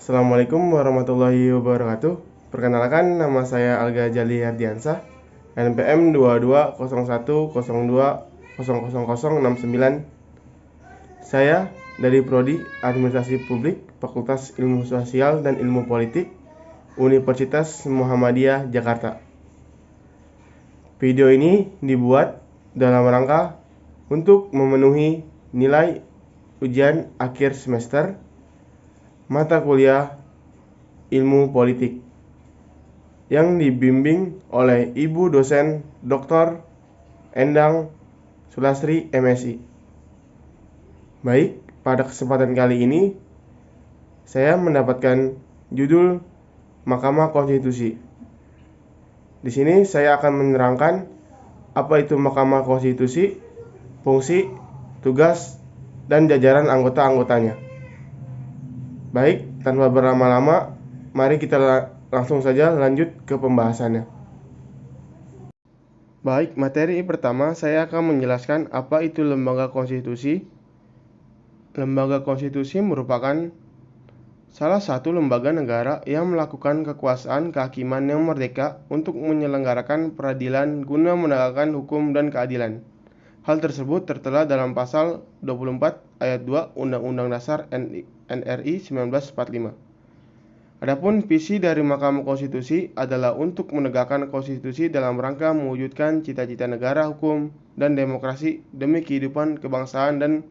Assalamualaikum warahmatullahi wabarakatuh. Perkenalkan, nama saya Alga Jali Hardiansah, NPM 220102000069. Saya dari Prodi Administrasi Publik, Fakultas Ilmu Sosial dan Ilmu Politik, Universitas Muhammadiyah Jakarta. Video ini dibuat dalam rangka untuk memenuhi nilai ujian akhir semester mata kuliah Ilmu Politik yang dibimbing oleh Ibu dosen Dr. Endang Sulastri MSI. Baik, pada kesempatan kali ini saya mendapatkan judul Mahkamah Konstitusi. Di sini saya akan menerangkan apa itu Mahkamah Konstitusi, fungsi, tugas, dan jajaran anggota-anggotanya. Baik, tanpa berlama-lama, mari kita langsung saja lanjut ke pembahasannya. Baik, materi pertama saya akan menjelaskan apa itu lembaga konstitusi. Lembaga konstitusi merupakan salah satu lembaga negara yang melakukan kekuasaan kehakiman yang merdeka untuk menyelenggarakan peradilan guna menegakkan hukum dan keadilan. Hal tersebut tertera dalam pasal 24 ayat 2 Undang-Undang Dasar NRI 1945. Adapun visi dari Mahkamah Konstitusi adalah untuk menegakkan konstitusi dalam rangka mewujudkan cita-cita negara hukum dan demokrasi demi kehidupan kebangsaan dan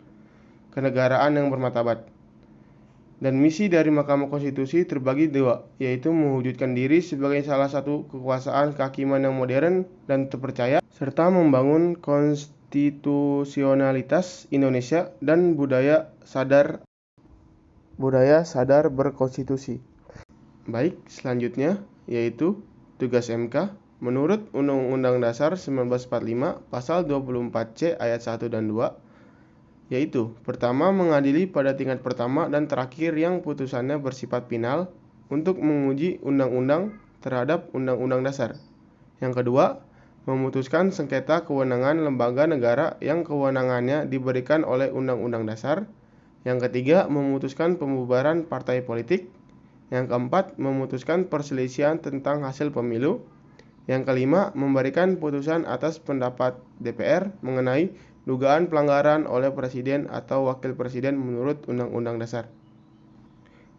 kenegaraan yang bermartabat. Dan misi dari Mahkamah Konstitusi terbagi dua, yaitu mewujudkan diri sebagai salah satu kekuasaan kehakiman yang modern dan terpercaya, serta membangun konstitusionalitas Indonesia dan budaya sadar berkonstitusi. Baik, selanjutnya yaitu tugas MK. Menurut Undang-Undang Dasar 1945 pasal 24C ayat 1 dan 2, yaitu pertama, mengadili pada tingkat pertama dan terakhir yang putusannya bersifat final untuk menguji undang-undang terhadap undang-undang dasar. Yang kedua, memutuskan sengketa kewenangan lembaga negara yang kewenangannya diberikan oleh undang-undang dasar. Yang ketiga, memutuskan pembubaran partai politik. Yang keempat, memutuskan perselisihan tentang hasil pemilu. Yang kelima, memberikan putusan atas pendapat DPR mengenai dugaan pelanggaran oleh presiden atau wakil presiden menurut Undang-Undang Dasar.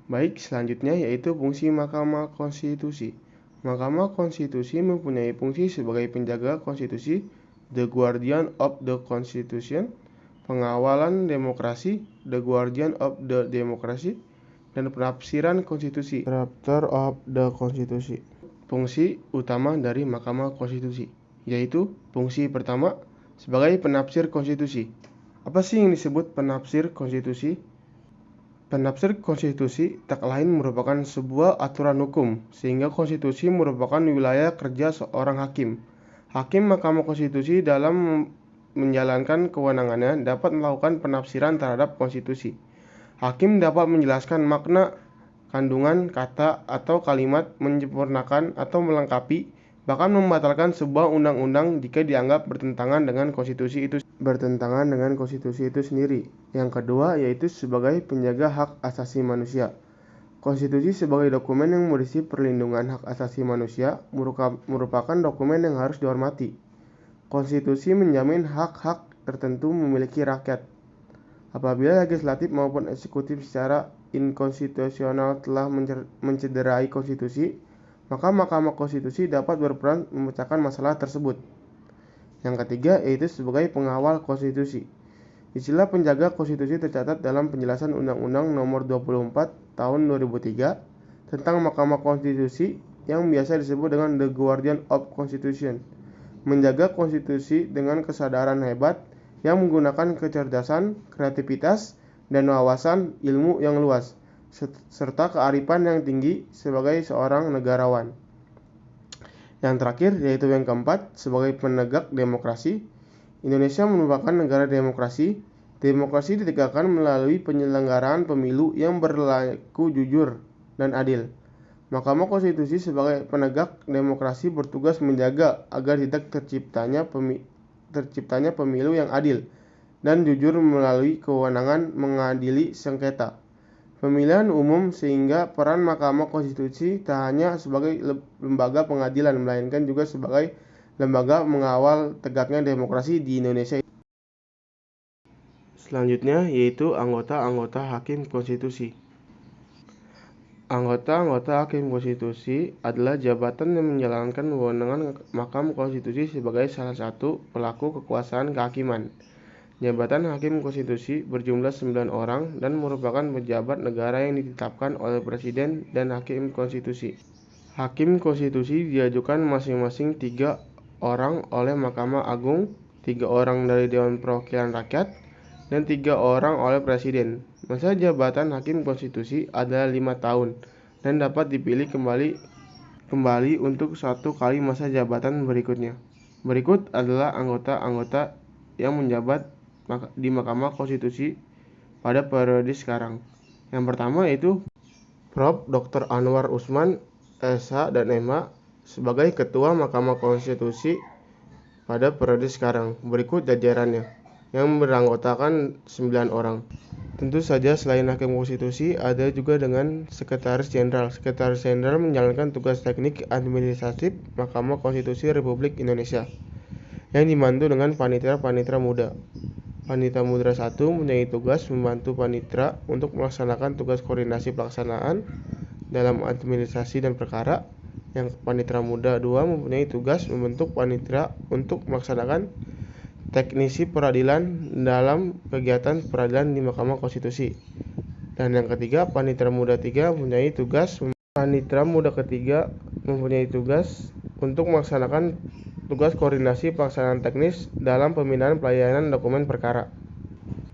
Baik, selanjutnya yaitu fungsi Mahkamah Konstitusi. Mahkamah Konstitusi mempunyai fungsi sebagai penjaga konstitusi, the guardian of the constitution, pengawalan demokrasi, the guardian of the democracy, dan penafsiran konstitusi, drafter of the constitution. Fungsi utama dari Mahkamah Konstitusi yaitu fungsi pertama, sebagai penafsir konstitusi. Apa sih yang disebut penafsir konstitusi? Penafsir konstitusi tak lain merupakan sebuah aturan hukum, sehingga konstitusi merupakan wilayah kerja seorang hakim. Hakim Mahkamah Konstitusi dalam menjalankan kewenangannya dapat melakukan penafsiran terhadap konstitusi. Hakim dapat menjelaskan makna, kandungan, kata, atau kalimat, menyempurnakan atau melengkapi, bahkan membatalkan sebuah undang-undang jika dianggap bertentangan dengan konstitusi itu sendiri. Yang kedua yaitu sebagai penjaga hak asasi manusia. Konstitusi sebagai dokumen yang berisi perlindungan hak asasi manusia merupakan dokumen yang harus dihormati. Konstitusi menjamin hak-hak tertentu memiliki rakyat. Apabila legislatif maupun eksekutif secara inkonstitusional telah mencederai konstitusi, maka Mahkamah Konstitusi dapat berperan memecahkan masalah tersebut. Yang ketiga yaitu sebagai pengawal konstitusi. Istilah penjaga konstitusi tercatat dalam penjelasan Undang-Undang Nomor 24 Tahun 2003 tentang Mahkamah Konstitusi yang biasa disebut dengan the guardian of constitution. Menjaga konstitusi dengan kesadaran hebat yang menggunakan kecerdasan, kreativitas, dan wawasan ilmu yang luas, serta kearifan yang tinggi sebagai seorang negarawan. Yang terakhir yaitu yang keempat, sebagai penegak demokrasi. Indonesia merupakan negara demokrasi. Demokrasi ditegakkan melalui penyelenggaraan pemilu yang berlaku jujur dan adil. Mahkamah Konstitusi sebagai penegak demokrasi bertugas menjaga agar tidak terciptanya pemilu yang adil dan jujur melalui kewenangan mengadili sengketa, pemilihan umum sehingga peran Mahkamah Konstitusi tak hanya sebagai lembaga pengadilan melainkan juga sebagai lembaga mengawal tegaknya demokrasi di Indonesia. Selanjutnya yaitu anggota-anggota Hakim Konstitusi. Anggota-anggota Hakim Konstitusi adalah jabatan yang menjalankan wewenang Mahkamah Konstitusi sebagai salah satu pelaku kekuasaan kehakiman. Jabatan Hakim Konstitusi berjumlah 9 orang dan merupakan pejabat negara yang ditetapkan oleh Presiden dan Hakim Konstitusi. Hakim Konstitusi diajukan masing-masing 3 orang oleh Mahkamah Agung, 3 orang dari Dewan Perwakilan Rakyat, dan 3 orang oleh Presiden. Masa jabatan Hakim Konstitusi adalah 5 tahun dan dapat dipilih kembali untuk 1 kali masa jabatan berikutnya. Berikut adalah anggota-anggota yang menjabat di Mahkamah Konstitusi pada periode sekarang. Yang pertama yaitu Prof. Dr. Anwar Usman, SH dan MH sebagai Ketua Mahkamah Konstitusi pada periode sekarang. Berikut jajarannya yang beranggotakan 9 orang. Tentu saja selain Hakim Konstitusi ada juga dengan Sekretaris Jenderal. Sekretaris Jenderal menjalankan tugas teknik administratif Mahkamah Konstitusi Republik Indonesia yang dibantu dengan panitera-panitera muda. Panitera muda 1 mempunyai tugas membantu panitera untuk melaksanakan tugas koordinasi pelaksanaan dalam administrasi dan perkara. Yang panitera muda 2 mempunyai tugas membentuk panitera untuk melaksanakan teknisi peradilan dalam kegiatan peradilan di Mahkamah Konstitusi. Dan yang ketiga, panitera muda 3 mempunyai tugas untuk melaksanakan tugas koordinasi pelaksanaan teknis dalam pemindahan pelayanan dokumen perkara.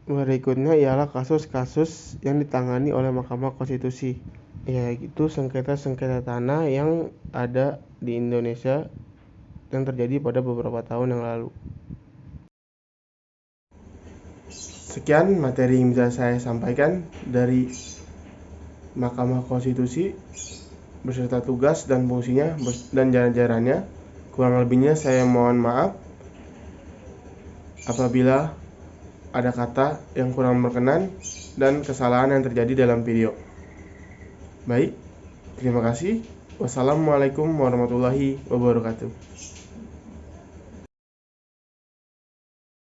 Berikutnya ialah kasus-kasus yang ditangani oleh Mahkamah Konstitusi, yaitu sengketa-sengketa tanah yang ada di Indonesia yang terjadi pada beberapa tahun yang lalu. Sekian materi yang bisa saya sampaikan dari Mahkamah Konstitusi beserta tugas dan fungsinya dan jajarannya. Kurang lebihnya saya mohon maaf apabila ada kata yang kurang berkenan dan kesalahan yang terjadi dalam video. Baik, terima kasih. Wassalamualaikum warahmatullahi wabarakatuh.